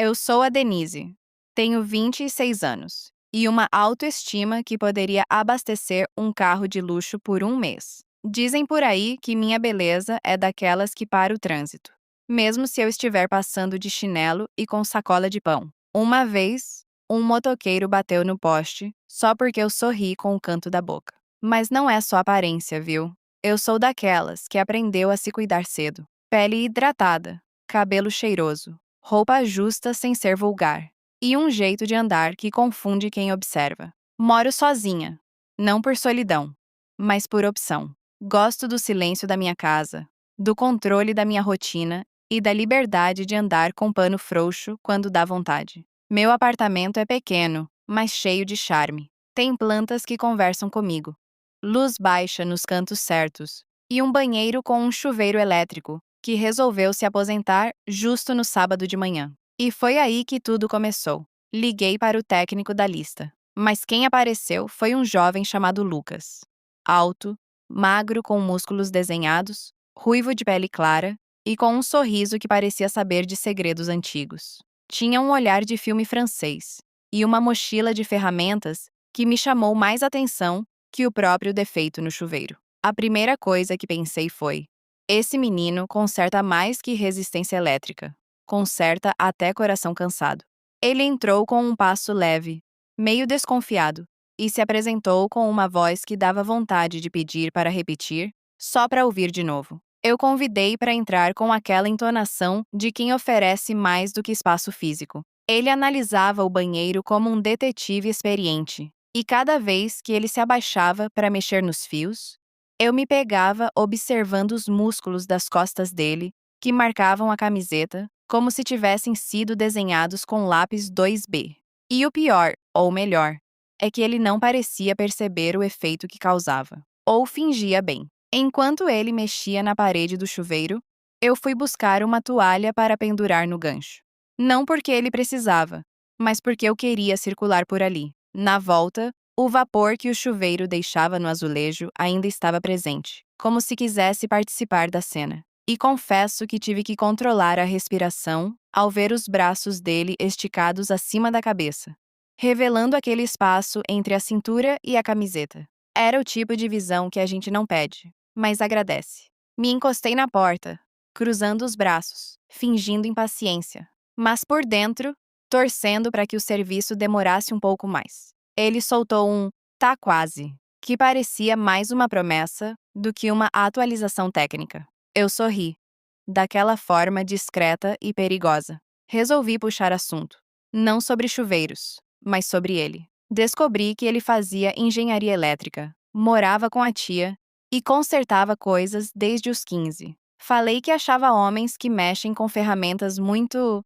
Eu sou a Denise. Tenho 26 anos e uma autoestima que poderia abastecer um carro de luxo por um mês. Dizem por aí que minha beleza é daquelas que para o trânsito, mesmo se eu estiver passando de chinelo e com sacola de pão. Uma vez, um motoqueiro bateu no poste só porque eu sorri com o canto da boca. Mas não é só aparência, viu? Eu sou daquelas que aprendeu a se cuidar cedo. Pele hidratada, cabelo cheiroso, roupa justa sem ser vulgar, e um jeito de andar que confunde quem observa. Moro sozinha, não por solidão, mas por opção. Gosto do silêncio da minha casa, do controle da minha rotina e da liberdade de andar com pano frouxo quando dá vontade. Meu apartamento é pequeno, mas cheio de charme. Tem plantas que conversam comigo, luz baixa nos cantos certos e um banheiro com um chuveiro elétrico que resolveu se aposentar justo no sábado de manhã. E foi aí que tudo começou. Liguei para o técnico da lista, mas quem apareceu foi um jovem chamado Lucas. Alto, magro com músculos desenhados, ruivo de pele clara e com um sorriso que parecia saber de segredos antigos. Tinha um olhar de filme francês e uma mochila de ferramentas que me chamou mais atenção que o próprio defeito no chuveiro. A primeira coisa que pensei foi: esse menino conserta mais que resistência elétrica. Conserta até coração cansado. Ele entrou com um passo leve, meio desconfiado, e se apresentou com uma voz que dava vontade de pedir para repetir, só para ouvir de novo. Eu convidei para entrar com aquela entonação de quem oferece mais do que espaço físico. Ele analisava o banheiro como um detetive experiente, e cada vez que ele se abaixava para mexer nos fios, eu me pegava observando os músculos das costas dele, que marcavam a camiseta, como se tivessem sido desenhados com lápis 2B. E o pior, ou melhor, é que ele não parecia perceber o efeito que causava. Ou fingia bem. Enquanto ele mexia na parede do chuveiro, eu fui buscar uma toalha para pendurar no gancho. Não porque ele precisava, mas porque eu queria circular por ali. Na volta, o vapor que o chuveiro deixava no azulejo ainda estava presente, como se quisesse participar da cena. E confesso que tive que controlar a respiração ao ver os braços dele esticados acima da cabeça, revelando aquele espaço entre a cintura e a camiseta. Era o tipo de visão que a gente não pede, mas agradece. Me encostei na porta, cruzando os braços, fingindo impaciência, mas por dentro, torcendo para que o serviço demorasse um pouco mais. Ele soltou um "tá quase", que parecia mais uma promessa do que uma atualização técnica. Eu sorri, daquela forma discreta e perigosa. Resolvi puxar assunto. Não sobre chuveiros, mas sobre ele. Descobri que ele fazia engenharia elétrica, morava com a tia e consertava coisas desde os 15. Falei que achava homens que mexem com ferramentas muito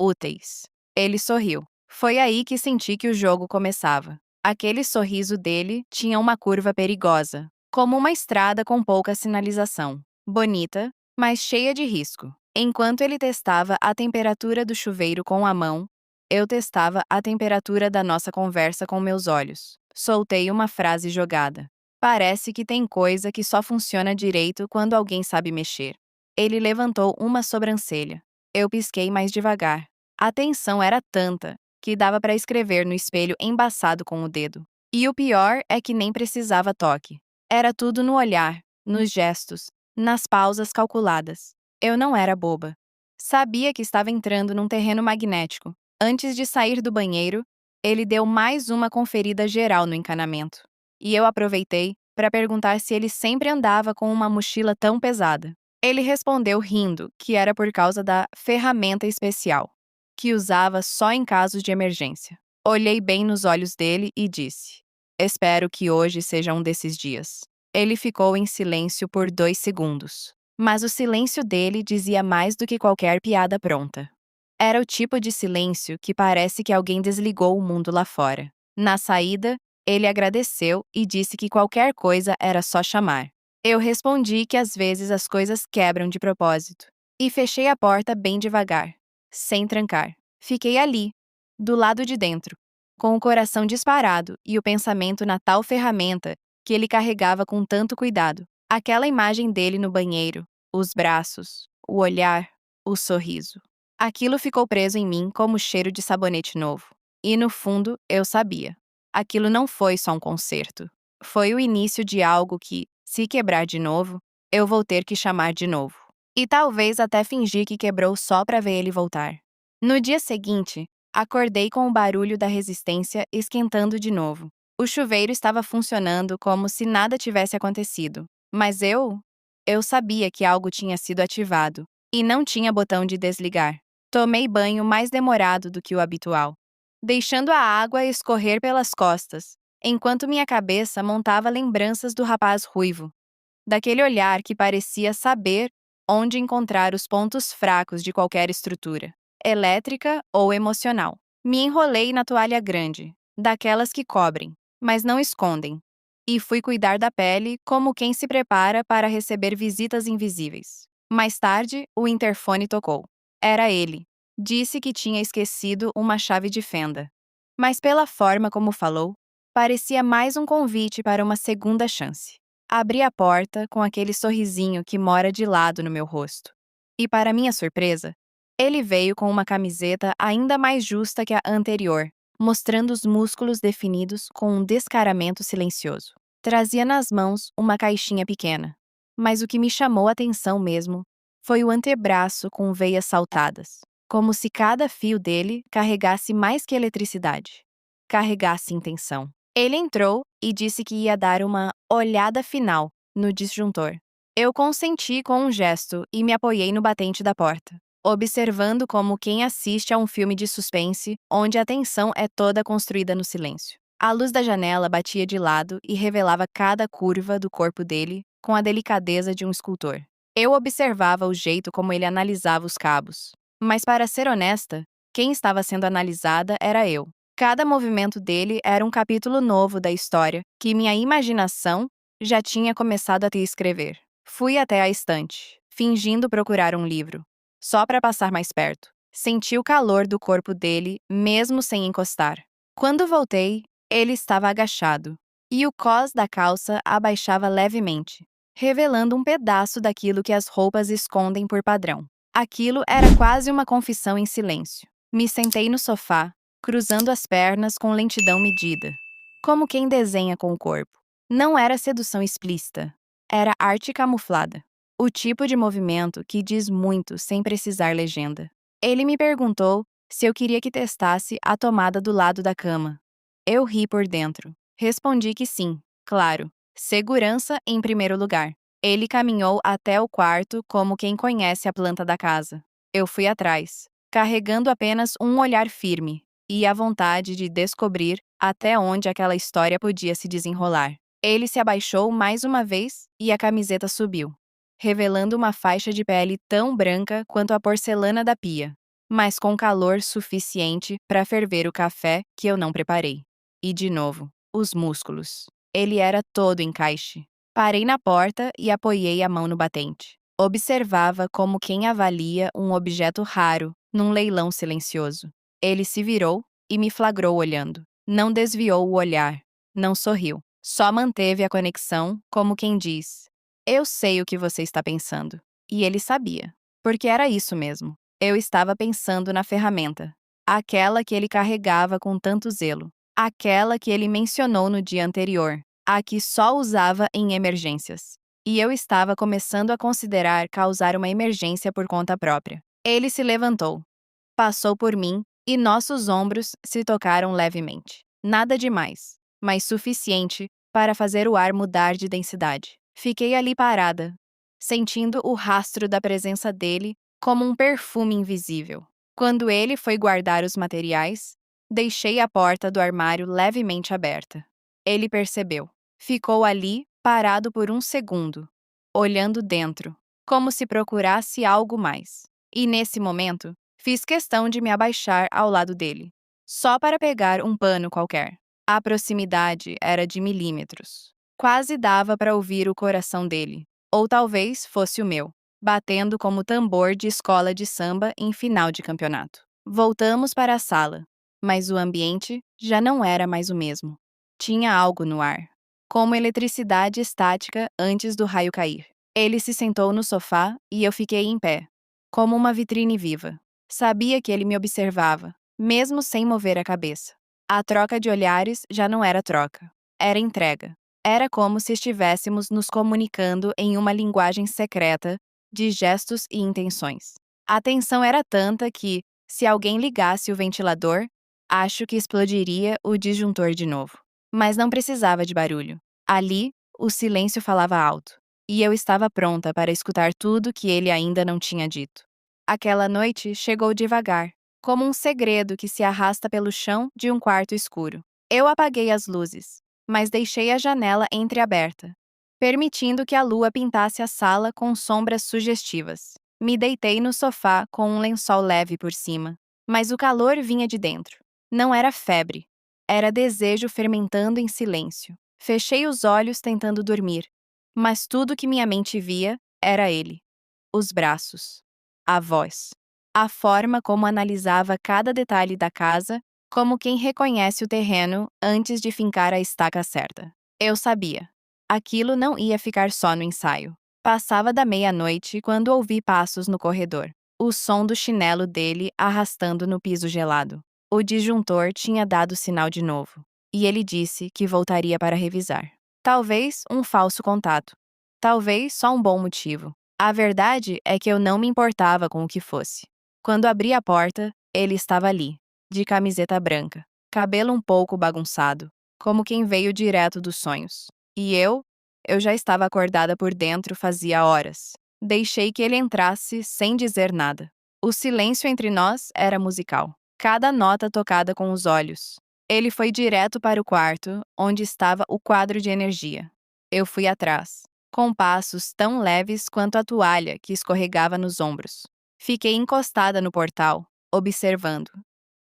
úteis. Ele sorriu. Foi aí que senti que o jogo começava. Aquele sorriso dele tinha uma curva perigosa, como uma estrada com pouca sinalização. Bonita, mas cheia de risco. Enquanto ele testava a temperatura do chuveiro com a mão, eu testava a temperatura da nossa conversa com meus olhos. Soltei uma frase jogada. Parece que tem coisa que só funciona direito quando alguém sabe mexer. Ele levantou uma sobrancelha. Eu pisquei mais devagar. A tensão era tanta que dava para escrever no espelho embaçado com o dedo. E o pior é que nem precisava toque. Era tudo no olhar, nos gestos, nas pausas calculadas. Eu não era boba. Sabia que estava entrando num terreno magnético. Antes de sair do banheiro, ele deu mais uma conferida geral no encanamento. E eu aproveitei para perguntar se ele sempre andava com uma mochila tão pesada. Ele respondeu rindo que era por causa da ferramenta especial, que usava só em casos de emergência. Olhei bem nos olhos dele e disse: "Espero que hoje seja um desses dias." Ele ficou em silêncio por 2 segundos. Mas o silêncio dele dizia mais do que qualquer piada pronta. Era o tipo de silêncio que parece que alguém desligou o mundo lá fora. Na saída, ele agradeceu e disse que qualquer coisa era só chamar. Eu respondi que às vezes as coisas quebram de propósito. E fechei a porta bem devagar, sem trancar. Fiquei ali, do lado de dentro, com o coração disparado e o pensamento na tal ferramenta que ele carregava com tanto cuidado. Aquela imagem dele no banheiro, os braços, o olhar, o sorriso. Aquilo ficou preso em mim como o cheiro de sabonete novo. E no fundo, eu sabia. Aquilo não foi só um concerto. Foi o início de algo que, se quebrar de novo, eu vou ter que chamar de novo. E talvez até fingir que quebrou só para ver ele voltar. No dia seguinte, acordei com o barulho da resistência esquentando de novo. O chuveiro estava funcionando como se nada tivesse acontecido. Mas eu sabia que algo tinha sido ativado. E não tinha botão de desligar. Tomei banho mais demorado do que o habitual, deixando a água escorrer pelas costas, enquanto minha cabeça montava lembranças do rapaz ruivo, daquele olhar que parecia saber onde encontrar os pontos fracos de qualquer estrutura, elétrica ou emocional. Me enrolei na toalha grande, daquelas que cobrem, mas não escondem, e fui cuidar da pele como quem se prepara para receber visitas invisíveis. Mais tarde, o interfone tocou. Era ele. Disse que tinha esquecido uma chave de fenda. Mas pela forma como falou, parecia mais um convite para uma segunda chance. Abri a porta com aquele sorrisinho que mora de lado no meu rosto. E para minha surpresa, ele veio com uma camiseta ainda mais justa que a anterior, mostrando os músculos definidos com um descaramento silencioso. Trazia nas mãos uma caixinha pequena. Mas o que me chamou a atenção mesmo foi o antebraço com veias saltadas, como se cada fio dele carregasse mais que eletricidade, carregasse intenção. Ele entrou e disse que ia dar uma olhada final no disjuntor. Eu consenti com um gesto e me apoiei no batente da porta, observando como quem assiste a um filme de suspense onde a tensão é toda construída no silêncio. A luz da janela batia de lado e revelava cada curva do corpo dele com a delicadeza de um escultor. Eu observava o jeito como ele analisava os cabos. Mas, para ser honesta, quem estava sendo analisada era eu. Cada movimento dele era um capítulo novo da história que minha imaginação já tinha começado a te escrever. Fui até a estante, fingindo procurar um livro, só para passar mais perto. Senti o calor do corpo dele, mesmo sem encostar. Quando voltei, ele estava agachado, e o cós da calça abaixava levemente, revelando um pedaço daquilo que as roupas escondem por padrão. Aquilo era quase uma confissão em silêncio. Me sentei no sofá, cruzando as pernas com lentidão medida, como quem desenha com o corpo. Não era sedução explícita, era arte camuflada. O tipo de movimento que diz muito sem precisar legenda. Ele me perguntou se eu queria que testasse a tomada do lado da cama. Eu ri por dentro. Respondi que sim, claro. Segurança em primeiro lugar. Ele caminhou até o quarto como quem conhece a planta da casa. Eu fui atrás, carregando apenas um olhar firme e a vontade de descobrir até onde aquela história podia se desenrolar. Ele se abaixou mais uma vez e a camiseta subiu, revelando uma faixa de pele tão branca quanto a porcelana da pia, mas com calor suficiente para ferver o café que eu não preparei. E de novo, os músculos. Ele era todo encaixe. Parei na porta e apoiei a mão no batente. Observava como quem avalia um objeto raro num leilão silencioso. Ele se virou e me flagrou olhando. Não desviou o olhar, não sorriu. Só manteve a conexão, como quem diz: eu sei o que você está pensando. E ele sabia. Porque era isso mesmo. Eu estava pensando na ferramenta. Aquela que ele carregava com tanto zelo. Aquela que ele mencionou no dia anterior. A que só usava em emergências. E eu estava começando a considerar causar uma emergência por conta própria. Ele se levantou. Passou por mim e nossos ombros se tocaram levemente. Nada demais, mas suficiente para fazer o ar mudar de densidade. Fiquei ali parada, sentindo o rastro da presença dele como um perfume invisível. Quando ele foi guardar os materiais, deixei a porta do armário levemente aberta. Ele percebeu. Ficou ali, parado por um segundo, olhando dentro, como se procurasse algo mais. E nesse momento, fiz questão de me abaixar ao lado dele, só para pegar um pano qualquer. A proximidade era de milímetros. Quase dava para ouvir o coração dele, ou talvez fosse o meu, batendo como tambor de escola de samba em final de campeonato. Voltamos para a sala, mas o ambiente já não era mais o mesmo. Tinha algo no ar, como eletricidade estática antes do raio cair. Ele se sentou no sofá e eu fiquei em pé, como uma vitrine viva. Sabia que ele me observava, mesmo sem mover a cabeça. A troca de olhares já não era troca. Era entrega. Era como se estivéssemos nos comunicando em uma linguagem secreta de gestos e intenções. A tensão era tanta que, se alguém ligasse o ventilador, acho que explodiria o disjuntor de novo. Mas não precisava de barulho. Ali, o silêncio falava alto, e eu estava pronta para escutar tudo que ele ainda não tinha dito. Aquela noite chegou devagar, como um segredo que se arrasta pelo chão de um quarto escuro. Eu apaguei as luzes, mas deixei a janela entreaberta, permitindo que a lua pintasse a sala com sombras sugestivas. Me deitei no sofá com um lençol leve por cima, mas o calor vinha de dentro. Não era febre, era desejo fermentando em silêncio. Fechei os olhos tentando dormir, mas tudo que minha mente via era ele. Os braços, a voz, a forma como analisava cada detalhe da casa, como quem reconhece o terreno antes de fincar a estaca certa. Eu sabia. Aquilo não ia ficar só no ensaio. Passava da meia-noite quando ouvi passos no corredor. O som do chinelo dele arrastando no piso gelado. O disjuntor tinha dado sinal de novo. E ele disse que voltaria para revisar. Talvez um falso contato. Talvez só um bom motivo. A verdade é que eu não me importava com o que fosse. Quando abri a porta, ele estava ali, de camiseta branca, cabelo um pouco bagunçado, como quem veio direto dos sonhos. E eu já estava acordada por dentro fazia horas. Deixei que ele entrasse sem dizer nada. O silêncio entre nós era musical, cada nota tocada com os olhos. Ele foi direto para o quarto, onde estava o quadro de energia. Eu fui atrás, com passos tão leves quanto a toalha que escorregava nos ombros. Fiquei encostada no portal, observando.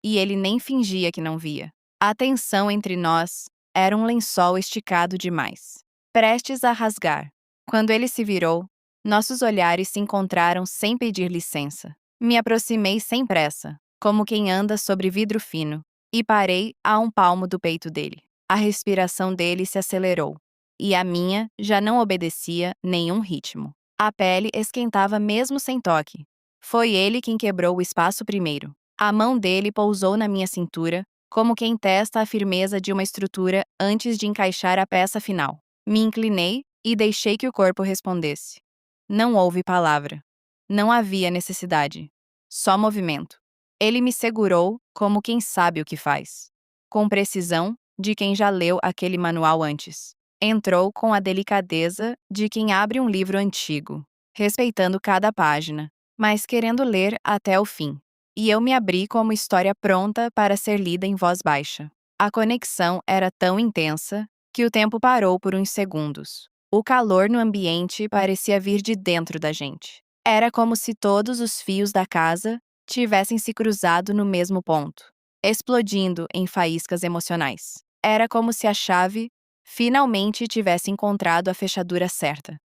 E ele nem fingia que não via. A tensão entre nós era um lençol esticado demais, prestes a rasgar. Quando ele se virou, nossos olhares se encontraram sem pedir licença. Me aproximei sem pressa, como quem anda sobre vidro fino, e parei a um palmo do peito dele. A respiração dele se acelerou, e a minha já não obedecia nenhum ritmo. A pele esquentava mesmo sem toque. Foi ele quem quebrou o espaço primeiro. A mão dele pousou na minha cintura, como quem testa a firmeza de uma estrutura antes de encaixar a peça final. Me inclinei e deixei que o corpo respondesse. Não houve palavra. Não havia necessidade. Só movimento. Ele me segurou como quem sabe o que faz. Com precisão de quem já leu aquele manual antes. Entrou com a delicadeza de quem abre um livro antigo, respeitando cada página, mas querendo ler até o fim. E eu me abri como história pronta para ser lida em voz baixa. A conexão era tão intensa que o tempo parou por uns segundos. O calor no ambiente parecia vir de dentro da gente. Era como se todos os fios da casa tivessem se cruzado no mesmo ponto, explodindo em faíscas emocionais. Era como se a chave finalmente tivesse encontrado a fechadura certa.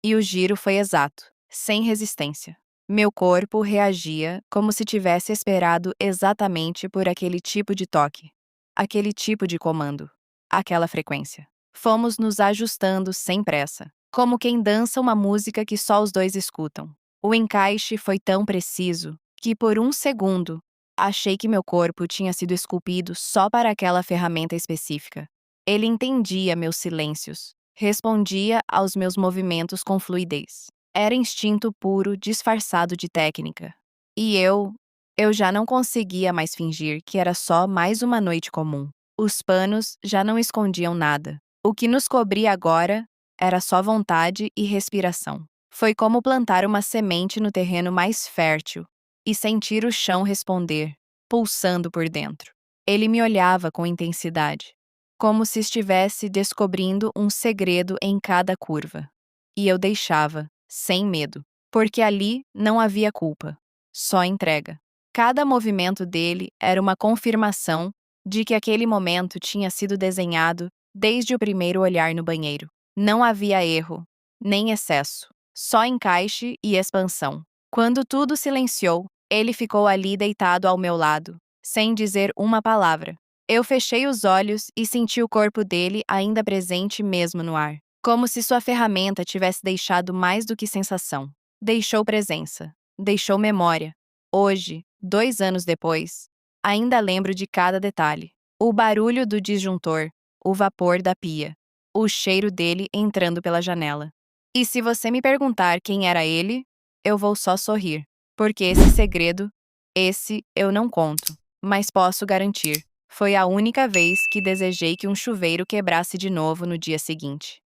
E o giro foi exato, sem resistência. Meu corpo reagia como se tivesse esperado exatamente por aquele tipo de toque, aquele tipo de comando, aquela frequência. Fomos nos ajustando sem pressa, como quem dança uma música que só os dois escutam. O encaixe foi tão preciso que, por um segundo, achei que meu corpo tinha sido esculpido só para aquela ferramenta específica. Ele entendia meus silêncios, respondia aos meus movimentos com fluidez. Era instinto puro disfarçado de técnica. E eu já não conseguia mais fingir que era só mais uma noite comum. Os panos já não escondiam nada. O que nos cobria agora era só vontade e respiração. Foi como plantar uma semente no terreno mais fértil e sentir o chão responder, pulsando por dentro. Ele me olhava com intensidade, como se estivesse descobrindo um segredo em cada curva. E eu deixava, sem medo, porque ali não havia culpa, só entrega. Cada movimento dele era uma confirmação de que aquele momento tinha sido desenhado desde o primeiro olhar no banheiro. Não havia erro, nem excesso, só encaixe e expansão. Quando tudo silenciou, ele ficou ali deitado ao meu lado, sem dizer uma palavra. Eu fechei os olhos e senti o corpo dele ainda presente mesmo no ar, como se sua ferramenta tivesse deixado mais do que sensação. Deixou presença, deixou memória. Hoje, 2 anos depois, ainda lembro de cada detalhe. O barulho do disjuntor, o vapor da pia, o cheiro dele entrando pela janela. E se você me perguntar quem era ele, eu vou só sorrir, porque esse segredo, esse eu não conto, mas posso garantir, foi a única vez que desejei que um chuveiro quebrasse de novo no dia seguinte.